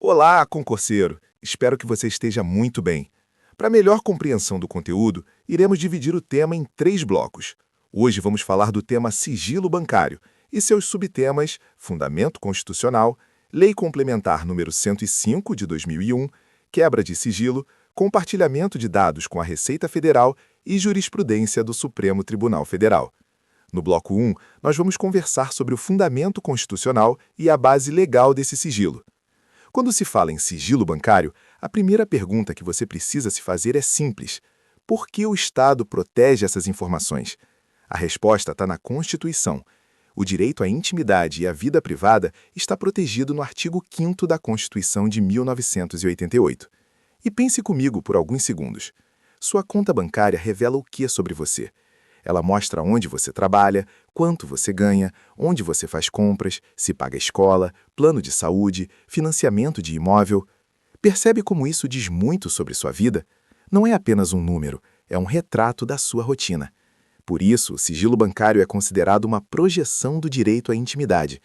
Olá, concurseiro! Espero que você esteja muito bem. Para melhor compreensão do conteúdo, iremos dividir o tema em 3 blocos. Hoje vamos falar do tema sigilo bancário e seus subtemas Fundamento Constitucional, Lei Complementar número 105 de 2001, Quebra de sigilo, Compartilhamento de dados com a Receita Federal e Jurisprudência do Supremo Tribunal Federal. No bloco 1, nós vamos conversar sobre o fundamento constitucional e a base legal desse sigilo. Quando se fala em sigilo bancário, a primeira pergunta que você precisa se fazer é simples: por que o Estado protege essas informações? A resposta está na Constituição. O direito à intimidade e à vida privada está protegido no artigo 5º da Constituição de 1988. E pense comigo por alguns segundos. Sua conta bancária revela o que sobre você? Ela mostra onde você trabalha, quanto você ganha, onde você faz compras, se paga escola, plano de saúde, financiamento de imóvel. Percebe como isso diz muito sobre sua vida? Não é apenas um número, é um retrato da sua rotina. Por isso, o sigilo bancário é considerado uma projeção do direito à intimidade.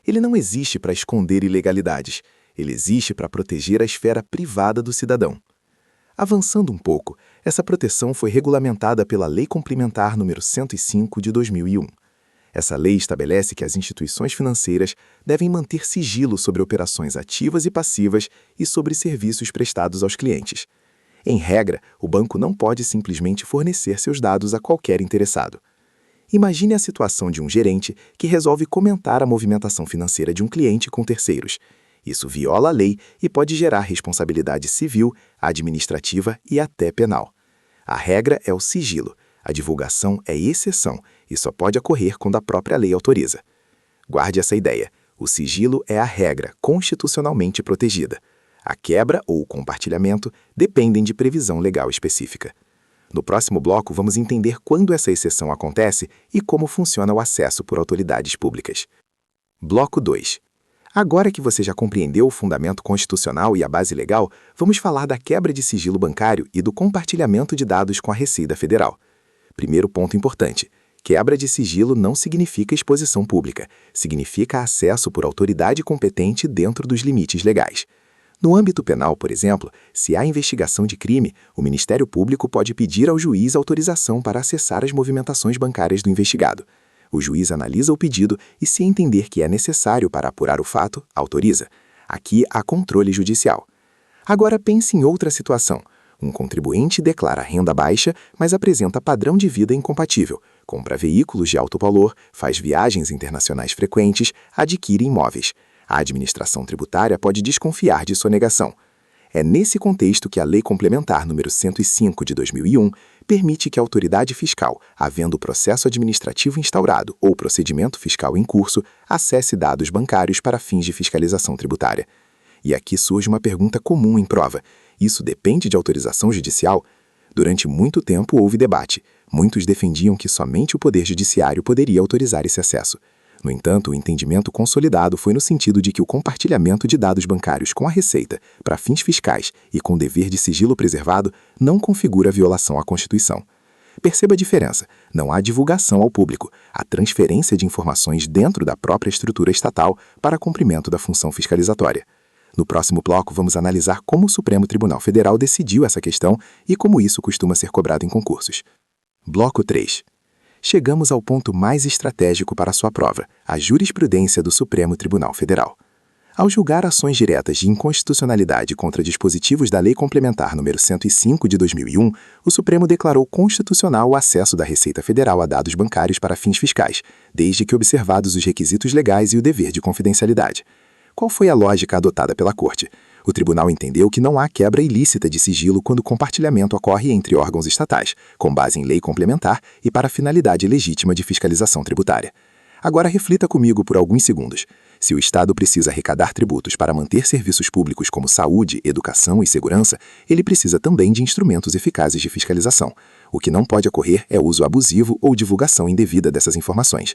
Ele não existe para esconder ilegalidades, ele existe para proteger a esfera privada do cidadão. Avançando um pouco, essa proteção foi regulamentada pela Lei Complementar número 105 de 2001. Essa lei estabelece que as instituições financeiras devem manter sigilo sobre operações ativas e passivas e sobre serviços prestados aos clientes. Em regra, o banco não pode simplesmente fornecer seus dados a qualquer interessado. Imagine a situação de um gerente que resolve comentar a movimentação financeira de um cliente com terceiros. Isso viola a lei e pode gerar responsabilidade civil, administrativa e até penal. A regra é o sigilo. A divulgação é exceção e só pode ocorrer quando a própria lei autoriza. Guarde essa ideia. O sigilo é a regra constitucionalmente protegida. A quebra ou o compartilhamento dependem de previsão legal específica. No próximo bloco, vamos entender quando essa exceção acontece e como funciona o acesso por autoridades públicas. Bloco 2. Agora que você já compreendeu o fundamento constitucional e a base legal, vamos falar da quebra de sigilo bancário e do compartilhamento de dados com a Receita Federal. Primeiro ponto importante: quebra de sigilo não significa exposição pública, significa acesso por autoridade competente dentro dos limites legais. No âmbito penal, por exemplo, se há investigação de crime, o Ministério Público pode pedir ao juiz autorização para acessar as movimentações bancárias do investigado. O juiz analisa o pedido e, se entender que é necessário para apurar o fato, autoriza. Aqui há controle judicial. Agora pense em outra situação. Um contribuinte declara renda baixa, mas apresenta padrão de vida incompatível, compra veículos de alto valor, faz viagens internacionais frequentes, adquire imóveis. A administração tributária pode desconfiar de sonegação. É nesse contexto que a Lei Complementar número 105 de 2001 permite que a autoridade fiscal, havendo processo administrativo instaurado ou procedimento fiscal em curso, acesse dados bancários para fins de fiscalização tributária. E aqui surge uma pergunta comum em prova: isso depende de autorização judicial? Durante muito tempo houve debate. Muitos defendiam que somente o Poder Judiciário poderia autorizar esse acesso. No entanto, o entendimento consolidado foi no sentido de que o compartilhamento de dados bancários com a Receita, para fins fiscais e com dever de sigilo preservado, não configura violação à Constituição. Perceba a diferença: não há divulgação ao público, há transferência de informações dentro da própria estrutura estatal para cumprimento da função fiscalizatória. No próximo bloco, vamos analisar como o Supremo Tribunal Federal decidiu essa questão e como isso costuma ser cobrado em concursos. Bloco 3. Chegamos ao ponto mais estratégico para a sua prova: a jurisprudência do Supremo Tribunal Federal. Ao julgar ações diretas de inconstitucionalidade contra dispositivos da Lei Complementar número 105 de 2001, o Supremo declarou constitucional o acesso da Receita Federal a dados bancários para fins fiscais, desde que observados os requisitos legais e o dever de confidencialidade. Qual foi a lógica adotada pela Corte? O tribunal entendeu que não há quebra ilícita de sigilo quando o compartilhamento ocorre entre órgãos estatais, com base em lei complementar e para finalidade legítima de fiscalização tributária. Agora reflita comigo por alguns segundos. Se o Estado precisa arrecadar tributos para manter serviços públicos como saúde, educação e segurança, ele precisa também de instrumentos eficazes de fiscalização. O que não pode ocorrer é o uso abusivo ou divulgação indevida dessas informações.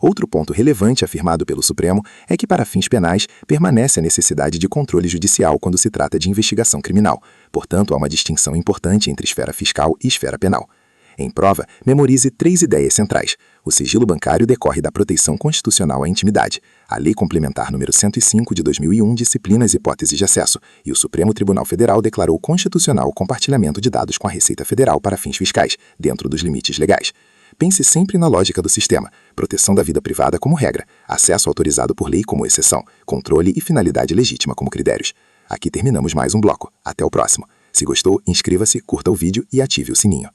Outro ponto relevante afirmado pelo Supremo é que, para fins penais, permanece a necessidade de controle judicial quando se trata de investigação criminal. Portanto, há uma distinção importante entre esfera fiscal e esfera penal. Em prova, memorize 3 ideias centrais. O sigilo bancário decorre da proteção constitucional à intimidade. A Lei Complementar número 105 de 2001 disciplina as hipóteses de acesso, e o Supremo Tribunal Federal declarou constitucional o compartilhamento de dados com a Receita Federal para fins fiscais, dentro dos limites legais. Pense sempre na lógica do sistema: proteção da vida privada como regra, acesso autorizado por lei como exceção, controle e finalidade legítima como critérios. Aqui terminamos mais um bloco. Até o próximo. Se gostou, inscreva-se, curta o vídeo e ative o sininho.